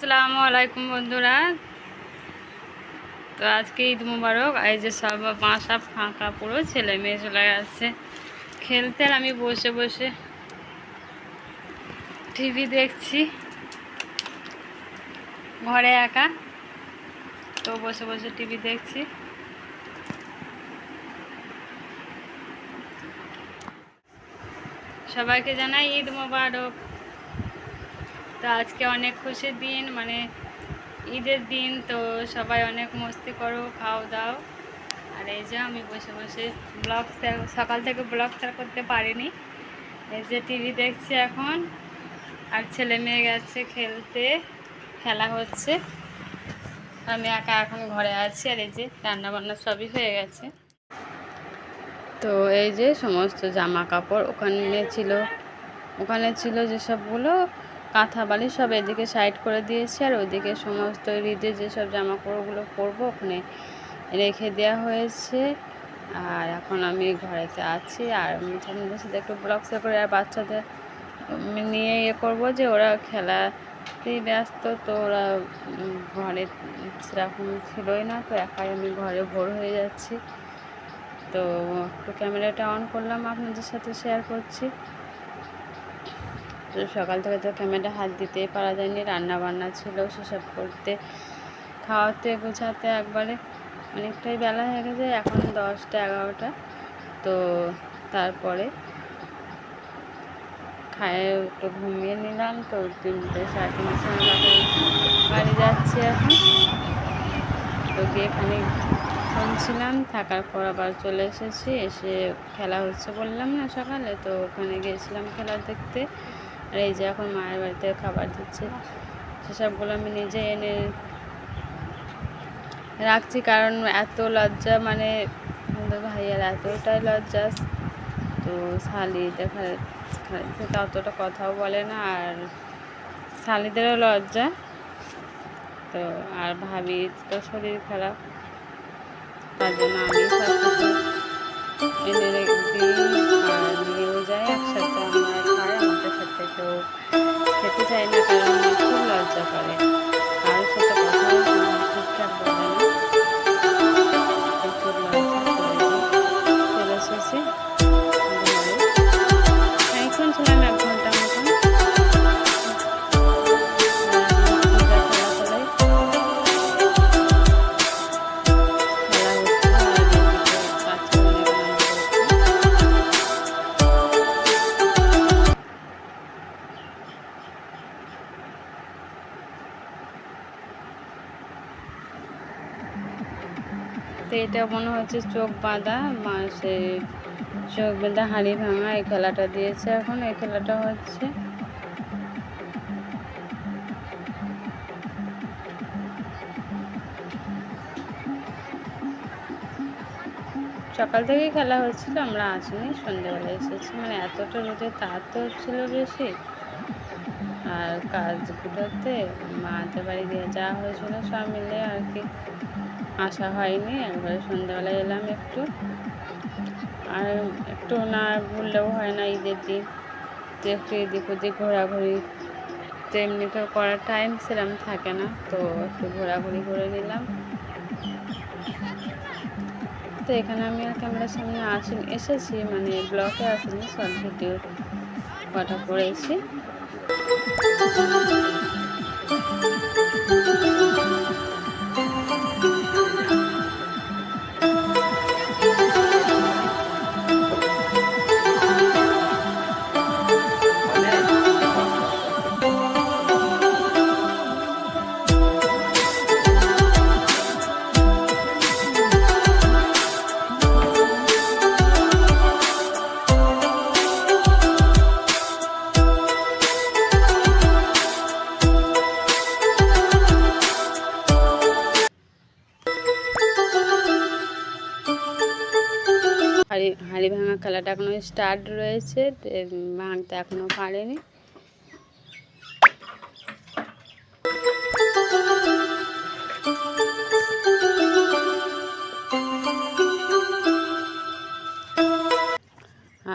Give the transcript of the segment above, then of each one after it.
আসসালামু আলাইকুম বন্ধুরা। তো আজকে ঈদ মুবারক। এই যে সব বাসা ফাঁকা, পুরো ছেলে মেয়ে চলে গেছে খেলতে, আর আমি বসে বসে টিভি দেখছি, ঘরে একা। তো বসে বসে টিভি দেখছি। সবাইকে জানাই ঈদ মুবারক। তো আজকে অনেক খুশির দিন, মানে ঈদের দিন। তো সবাই অনেক মস্তি করো, খাও দাও। আর এই যে আমি বসে বসে ব্লগ সকাল থেকে ব্লগ শেয়ার করতে পারিনি। এই যে টিভি দেখছি এখন, আর ছেলে মেয়ে গেছে খেলতে, খেলা হচ্ছে। আমি একা এখন ঘরে আছি। আর এই যে রান্না বান্না সবই হয়ে গেছে। তো এই যে সমস্ত জামা কাপড় ওখানে ছিল যেসবগুলো কাঁথা বালি, সব এদিকে সাইড করে দিয়েছি। আর ওইদিকে সমস্ত ঈদে যেসব জামা কাপড়গুলো পরবো ওখানে রেখে দেওয়া হয়েছে। আর এখন আমি ঘরেতে আছি, আর আপনাদের সাথে একটু ব্লগ শেয়ার করে, আর বাচ্চাদের নিয়ে করবো যে ওরা খেলাতেই ব্যস্ত। তো ওরা ঘরে সেরকম ছিলই না, তো একাই আমি ঘরে ভোর হয়ে যাচ্ছি। তো একটু ক্যামেরাটা অন করলাম, আপনাদের সাথে শেয়ার করছি। সকাল থেকে তো ক্যামেরা হাত দিতেই পারা যায়নি, রান্না বান্না ছিল, সেসব করতে খাওয়াতে গোছাতে একবারে অনেকটাই বেলা হয়ে গেছে। এখন 10টা 11টা। তো তারপরে খায়ে একটু ঘুমিয়ে নিলাম। তো 3টে 3:30 সময় বাড়ি যাচ্ছি এখন। তো গিয়ে এখানে শুনছিলাম, থাকার পর আবার চলে এসেছি। এসে খেলা হচ্ছে বললাম না সকালে, তো ওখানে গিয়েছিলাম খেলা দেখতে। আর এই যে এখন মায়ের বাড়িতে খাবার দিচ্ছে, সেসবগুলো আমি নিজে এনে রাখছি। কারণ এত লজ্জা, মানে ভাইয়ার এতটাই লজ্জা। তো শালি সাথে অতটা কথাও বলে না, আর শালিদেরও লজ্জা। তো আর ভাবি তো শরীর খারাপ, তার জন্য আমি সব কিছু এনে দিই আর নিয়েও যাই একসাথে। আমরা খাই, আমাদের সাথে কেউ খেতে চাই না, কারণ খুব লজ্জা করে, কারোর সাথে কথাও ঠিকঠাক বলে না। প্রচুর লজ্জা করে চলে এসেছি ঘরে। এখন ছিলাম 1 ঘন্টা মতন। তো এটা মনে হচ্ছে চোখ বাঁধা, সে চোখ বাঁধা হাঁড়ি ভাঙা, এই খেলাটা দিয়েছে। এখন এই খেলাটা হচ্ছে। সকাল থেকেই খেলা হচ্ছিল, আমরা আসিনি, সন্ধ্যেবেলা এসেছি। মানে এতটা রোদে তাপ তো হচ্ছিল বেশি, আর কাজগুলোতে মাদের বাড়ি দিয়ে যাওয়া হয়েছিল সব মিলে আর কি, আসা হয়নি। একবারে সন্ধ্যাবেলায় এলাম একটু, আর একটু না ঘুরলেও হয় না ঈদের দিন। তো একটু এদিক ওদিক ঘোরাঘুরি, তো এমনিতেও করার টাইম সেরকম থাকে না, তো একটু ঘোরাঘুরি করে নিলাম। তো এখানে আমি আর ক্যামেরার সামনে এসেছি, মানে ব্লগে আসিনি, শর্ট ভিডিও কটা করেছি। হাঁড়ি ভাঙা খেলাটা এখনো স্টার্ট রয়েছে, ভাঙতে এখনো পারেনি।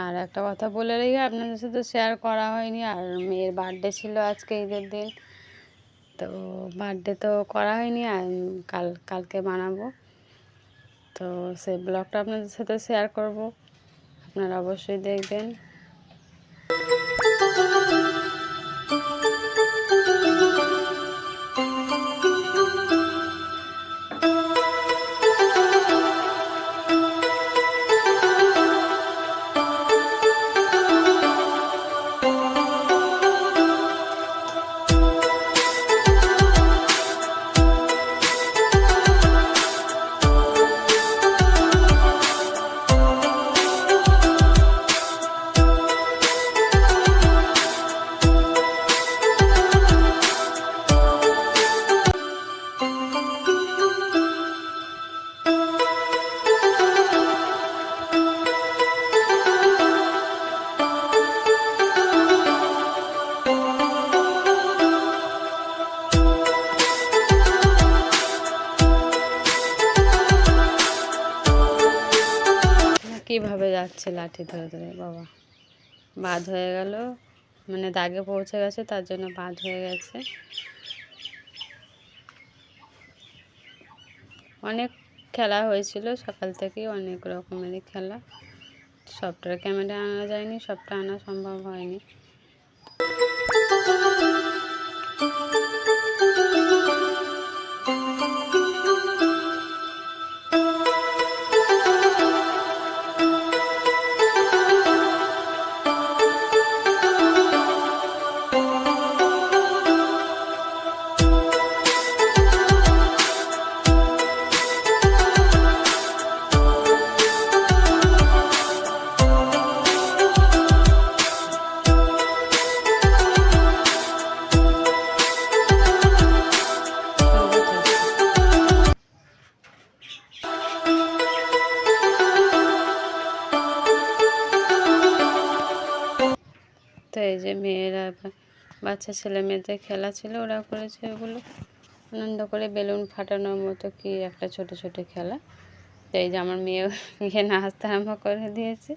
আর একটা কথা বলে রেখে আপনাদের সাথে শেয়ার করা হয়নি, আর মেয়ের বার্থডে ছিল আজকে ঈদের দিন। তো বার্থডে তো করা হয়নি, কালকে বানাবো। তো সেই ব্লগটা আপনাদের সাথে শেয়ার করব, আপনারা অবশ্যই দেখবেন। কীভাবে যাচ্ছে লাঠি ধরে ধরে, বাবা বাদ হয়ে গেল, মানে দাগে পৌঁছে গেছে, তার জন্য বাদ হয়ে গেছে। অনেক খেলা হয়েছিল সকাল থেকেই, অনেক রকমেরই খেলা। সবটার ক্যামেরা আনা যায়নি, সবটা আনা সম্ভব হয়নি। তো এই যে মেয়েরা, বাচ্চা ছেলে মেয়েদের খেলা ছিল, ওরা করেছে ওগুলো আনন্দ করে, বেলুন ফাটানোর মতো কি একটা ছোট ছোট খেলা। তো এই যে আমার মেয়ে গিয়ে নাচতে আরম্ভ করে দিয়েছে।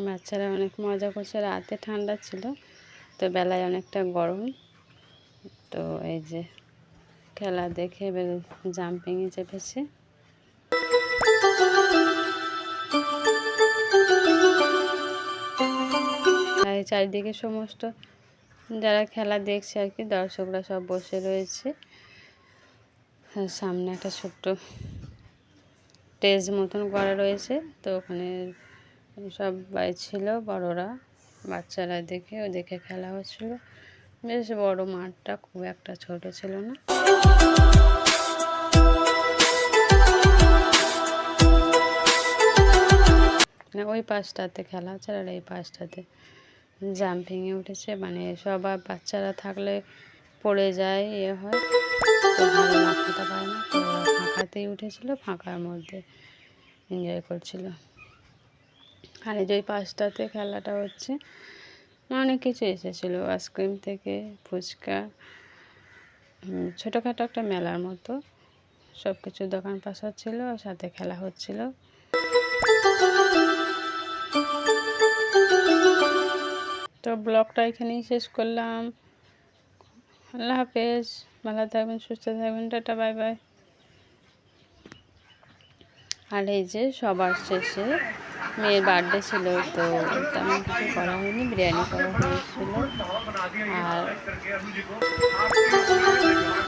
বাচ্চারা অনেক মজা করছে, রাতে ঠান্ডা ছিল, তো বেলায় অনেকটা গরম। তো এই যে খেলা দেখে এবার জাম্পিংয়ে চেপেছে। আর চারিদিকে সমস্ত যারা খেলা দেখছে আর কি, দর্শকরা সব বসে রয়েছে। আর সামনে একটা ছোট্ট স্টেজ মতন করা রয়েছে, তো ওখানে সবাই ছিল, বড়রা বাচ্চারা দেখে খেলা হচ্ছিল। বেশ বড় মাঠটা, খুব একটা ছোট ছিল না। ওই পাশটাতে খেলা হচ্ছে, আর এই পাশটাতে জাম্পিংয়ে উঠেছে। মানে সবার বাচ্চারা থাকলে পড়ে যায়, হয়, তো ভালো লাফাতে পারে না, তো ফাঁকাতেই উঠেছিল, ফাঁকার মধ্যে এনজয় করছিল। আর এই যে ওই পাশটাতে খেলাটা হচ্ছে, অনেক কিছু এসেছিলো, আইসক্রিম থেকে ফুচকা, ছোটোখাটো একটা মেলার মতো সব কিছু দোকান পাশা ছিল, আর সাথে খেলা হচ্ছিল। তো ব্লগটা এখানেই শেষ করলাম। আল্লাহ হাফেজ, ভালো থাকবেন, সুস্থ থাকবেন, টাটা, বাই বাই। আর এই যে সবার শেষে মেয়ের বার্থডে ছিল, তো তেমন কিছু করা হয়নি, বিরিয়ানি করা হয়েছিল। আর